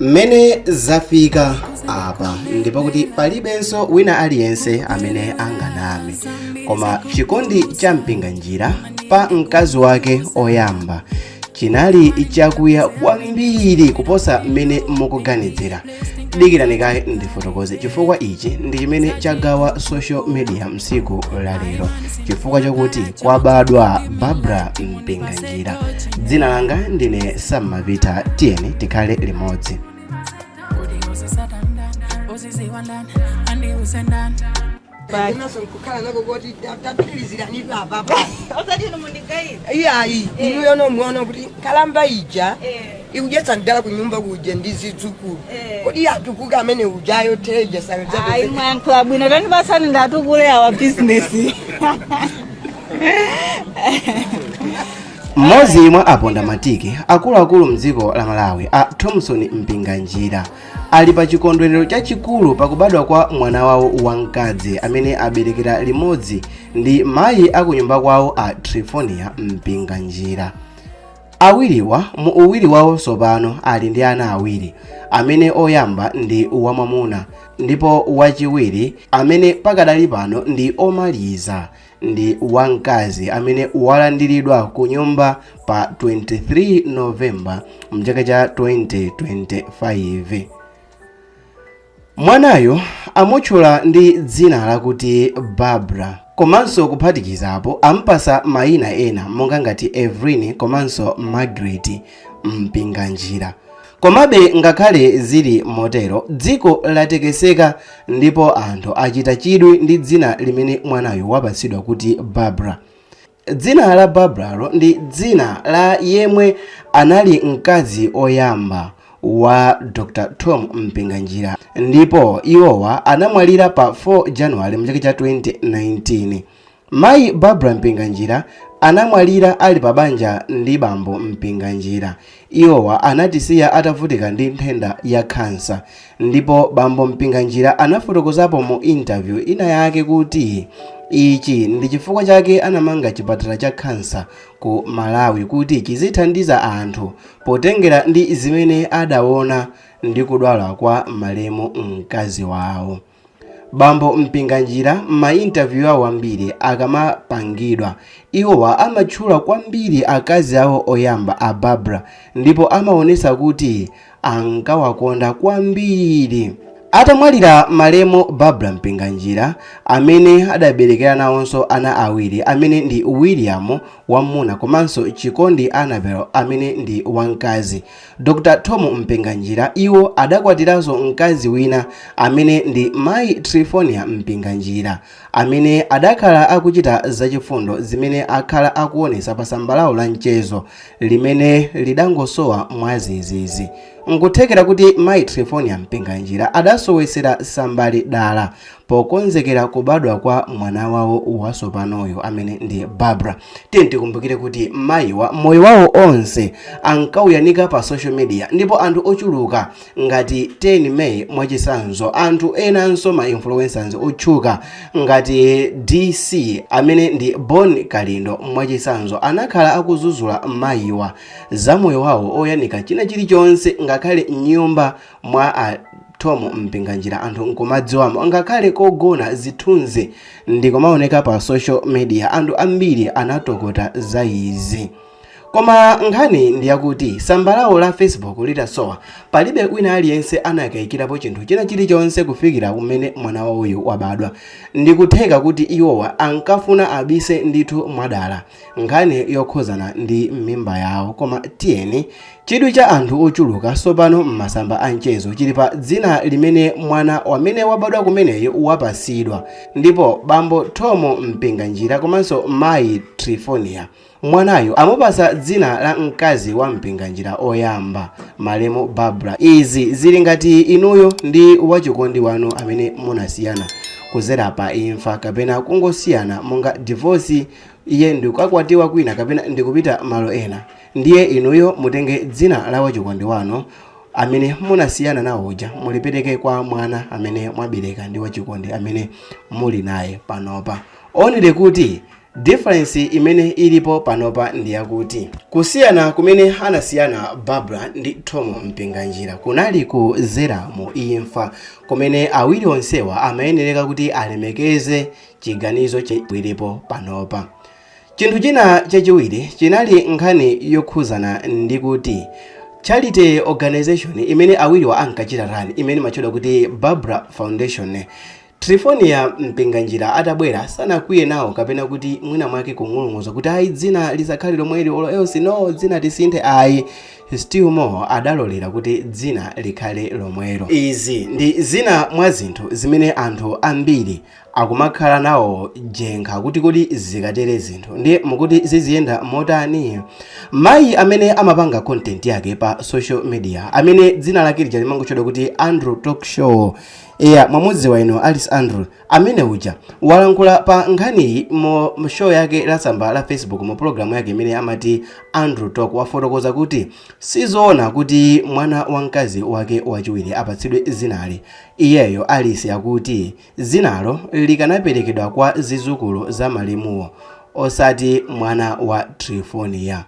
Mmene zafika apa ndipo kuti palibenso wina aliyense amene anganame, koma chikondi cha mpinganjira pa mkazi wake oyamba chinali chakuya kwambiri kuposa mmene mukuganizira. Dikirani kaye ndifotokoze chifukwa ichi ndi chimene chagawa social media msiku la lero, chifukwa chokuti kwabadwa Barbara Mpinganjira. Dzina langa ndine Samavita, tiyeni tikhale limodzi. Inuyo nomwana kuti kalamba ija ikujetsa ndala kunyumba kuje ndizitsukulu kodi yatukuka amene ujayo teja sanza ai mwankula bwino tani basani ndatukule awa business. Mmodzi mwa aponda matiki akuluakulu mdziko la Malawi a Thompson Mpinganjira ali pa chikondwerero chachikulu pakubadwa kwa mwana wawo wamkazi amene aberekera limodzi ndi mayi akunyumba kwawo a Trifonia Mpinganjira. Awiriwa mu uwiri wawo sopano ali ndi ana awiri, amene oyamba ndi wamwamuna ndipo wachiwiri amene pakadali pano ndi omaliza ndi wamkazi amene walandiridwa ku nyumba pa 23 Novemba mchaka cha 2025. Mwanayo amutchula ndi dzina lakuti Barbara, komanso kuphatikizapo ampasa mayina ena monga ngati Evelyn komanso Margaret Mpinganjira. Komabe ngakhale zili motero, dziko latekeseka ndipo anthu achita chidwi ndi dzina limene mwanayo wapatsidwa kuti Barbara. Dzina la Barbara ndi dzina la yemwe anali mkazi oyamba wa Dr. Tom Mpinganjira, ndipo iwowa anamwalira pa 4 January mchaka cha 2019. Mayi Barbara Mpinganjira anamwalira ali pa banja ndi bambo Mpinganjira. Iwowa anatisiya atavutika ndi nthenda ya kansa, ndipo bambo Mpinganjira anafotokozapo mu interview ina yake kuti ichi ndi chifukwa chake anamanga chipatala cha kansa ku Malawi kuti chizithandiza anthu potengera ndi zimene adaona ndi kudwala kwa malemu mkazi wawo. Bambo Mpinganjira ma interview awo ambiri akamapangidwa iwowa amatchula kwambiri akazi awo oyamba a Barbara, ndipo amaonesa kuti ankawakonda kwambiri. Atamwalira malemu Barbara Mpinganjira amene adaberekera nawonso ana awiri amene ndi William wamuna komanso Chikondi Annabel amene ndi wamkazi, Dr. Tom Mpinganjira iwo adakwatiranso mkazi wina amene ndi mayi Trifonia Mpinganjira amene adakhala akuchita zachifundo zimene akhala akuonesa pa tsamba lawo la mchezo limene lidangosowa mwazizizi. Nkuthekera kuti mayi Trifonia Mpinganjira adasowesera sambali dala pokonzekera kubadwa kwa mwana wawo wasopanoyo amene ndi Barbara. Tikumbukire kuti mayiwa moyo wawo onse ankauyanika pa social media, ndipo anthu ochuluka ngati 10 May mwachisanzo, anthu enanso ma influencers otchuka ngati DC amene ndi Bon Kalindo mwachisanzo anakhala akuzuzula mayiwa za moyo wawo oyanika china chilichonse, ngakhale nyumba mwa a Tom Mpinganjira anthu nkumadziwamo, ngakhale kogona zithunzi ndikumaoneka pa social media. Anthu ambiri anatokota za izi, koma nkhani ndiyakuti tsamba lawo la Facebook litasowa palibe wina aliyense anakayikirapo chinthu china chilichonse kufikira kumene mwana wawoyu wabadwa. Ndikutheka kuti iwowa ankafuna abise ndithu mwadala nkhani yokhuzana ndi mimba yawo, koma tiyeni chidwi cha anthu ochuluka sopano m'masamba a mchezo chili pa dzina limene mwana wamene wabadwa kumeneyo wapasidwa, ndipo bambo Tom Mpinganjira komanso mayi Trifonia mwanayo amupasa dzina la mkazi wa Mpinganjira oyamba malemu Barbara. Izi zili ngati inuyo ndi wachikondi wanu amene munasiyana kuzera pa imfa kapena kungosiyana monga divorce, iye ndikukakwatiwa kwina kapena ndikupita malo ena, ndiye inuyo mutenge dzina la wachikondi wanu amene munasiyana nawo uja mulipereke kwa mwana amene mwabereka ndi wachikondi amene muli naye panopa. Onere kuti difference imene ilipo panopa ndi yakuti kusiyana kumene anasiyana Barbara ndi Tom Mpinganjira kunali ku Zeramu imfa kumene awiri onsewa amayenereka kuti alemekeze chiganizo chilipo panopa. Chinthu china chachiwiri chinali nkhani yokhuzana ndi kuti charity organization imene awiriwa ankachita run imene matchedwa kuti Barbara Foundation, Trifonia Mpinganjira atabwera sanakwiye nawo kapena kuti mwina mwake kung'ulung'uza kuti ayi dzina lisakhale lomweli olo else no dzina tisinthe ayi. Still more adalolera kuti dzina likhale lomwelo. Izi ndi zina mwa zinthu zimene anthu ambiri akumakhala nawo jenkha kuti kodi zikatere zinthu ndi mukuti ziziyenda motani. Mayi amene amapanga content yake pa social media amene dzina lake lija limangotchedwa kuti Andrew Talk Show, mwamudziwa ino Alice Andrew, amene uja walankhula pa nkhani mu show yake lasamba la Facebook mu program yake imene amati Andrew Talk, wafotokoza kuti sizoona kuti mwana wamkazi wake wachiwiri apatsidwe zinali. Iyeyo Alice yakuti zinalo likanaperekedwa kwa zizukulu za malimuwo osati mwana wa Trifonia.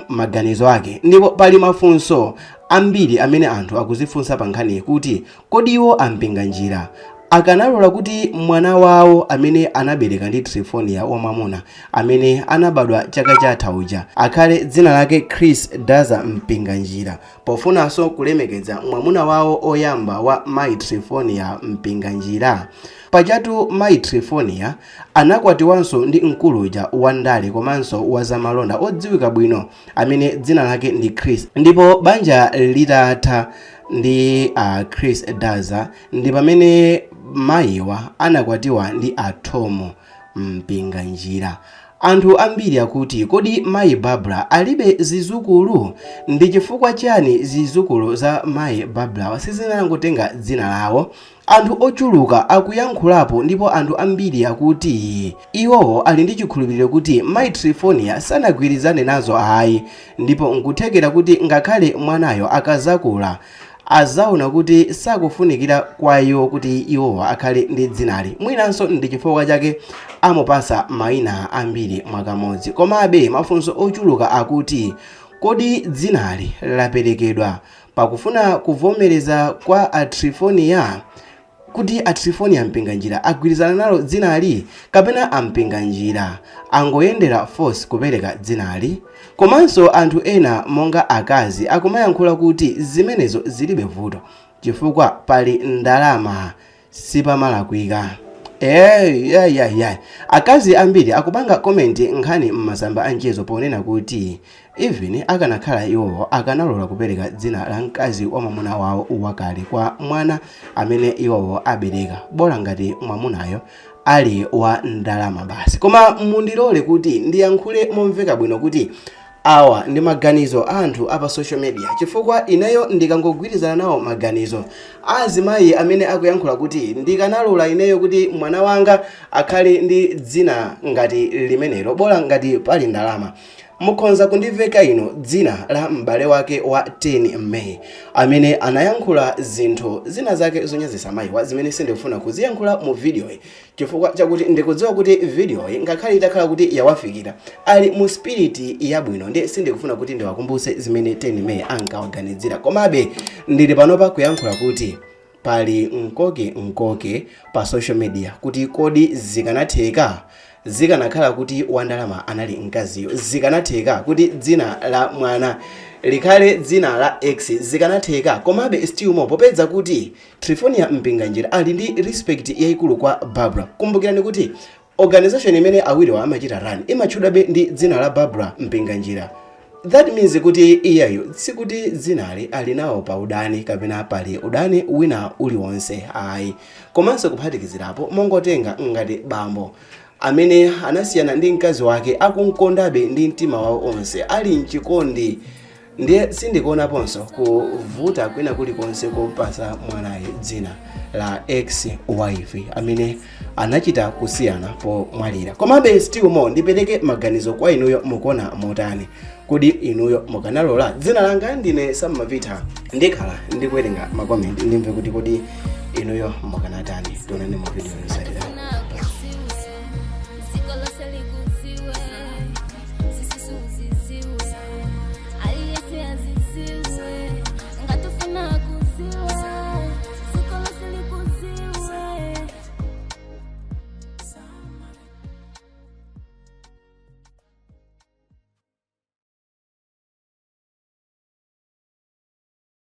Maganizo ake ndipo pali mafunso ambiri amene anthu akuzifunsa pa nkhani kuti kodi iwo Ampinganjira akanalola kuti mwana wawo amene anabereka ndi Trifonia wamwamuna amene anabadwa chaka chatha uja akhale dzina lake Chris Daza Mpinganjira pofunanso kulemekeza mwamuna wawo oyamba wa Mai Trifonia Mpinganjira. Pajatu Mai Trifonia anakwatiwanso ndi mkuluja wandale komanso wazamalonda odziwika bwino amene dzina lake ndi Chris, ndipo banja litatha ndi Chris Daza ndi pamene mayiwa anakwatiwa ndi Tom Mpinganjira. Anthu ambiri akuti kodi Mayi Barbara alibe zizukulu? Ndi chifukwa chani zizukulu za Mayi Barbara sizinangotenga dzina lawo? Anthu ochuluka akuyankhulapo ndipo anthu ambiri akuti iwowo ali ndi chikhulupiriro kuti Mai Trifonia sanagwirizane nazo ayi, ndipo nkuthekera kuti ngakhale mwanayo akazakula azaona kuti sakufunikira kwa iwo kuti iwowo akhale ndi dzinali. Mwinanso ndi chifukwa chake amupasa mayina ambiri mwakamodzi. Komabe mafunso ochuluka akuti kodi dzinali laperekedwa pakufuna kuvomereza kwa Trifonia kuti Trifonia Mpinganjira agwirizana nalo dzinali kapena Ampinganjira angoyendera force kupereka dzinali? Komanso anthu ena monga akazi akumayankhula kuti zimenezo zilibe vuto chifukwa pali ndalama sipamalakwika. Akazi ambiri akupanga komenti nkhani m'masamba anchezo ponena kuti even akanakhala iwowo akanalola kupereka dzina la mkazi wa mwamuna wawo wakale kwa mwana amene iwowo abereka, bola ngati mwamunayo ali wa ndalama basi. Koma mundilole kuti ndiyankhule momveka bwino kuti awa ndi maganizo anthu apa social media, chifukwa ineyo ndikangogwirizana nawo maganizo azimayi amene akuyankhula kuti ndikanalola ineyo kuti mwana wanga akhale ndi dzina ngati limenelo bola ngati pali ndalama. Mukhonza kundiveka ino dzina la m'bale wake wa 10 May amene anayankhula zinthu zina zake zonyazisa mayiwa zimene sindifuna kuziyankhula mu video chifukwa chakuti ndikudziwa kuti video ngakhale itakhala kuti yawafikira ali mu spirit yabwino ndi sindikufuna kuti ndiwakumbuse zimene 10 May ankawaganizira. Komabe ndili panopa kuyankhula kuti pali nkoke pa social media kuti kodi zikanatheka zikanakhala kuti wandalama anali mkaziyo, zikanatheka kuti dzina la mwana likhale dzina la X, zikanatheka. Komabe still more popeza kuti Trifonia Mpinganjira ali ndi respect yayikulu kwa Barbara. Kumbukirani kuti organization imene awiriwa amachita run imatchudwabe ndi dzina la Barbara Mpinganjira. That means kuti iyeyo sikuti dzinali ali nawo pa udani kapena pali udani wina uliwonse ayi. Komanso kuphatikizirapo mongotenga ngati bambo amene anasiyana ndi mkazi wake akunkondabe ndi mtima wawo onse ali mchikondi, ndiye sindikuonaponso kuvuta kwina kulikonse kupasa mwanayo dzina la ex wife amene anachita kusiyana pomwalira. Komabe still more ndipereke maganizo kwa inuyo mukuona motani kodi inuyo mukanalola dzina langa ndine Sam Mavita ndikhala ndikuwerenga makomenti ndimve kuti kodi inuyo mukanatani. Tionane mu video yotsatira.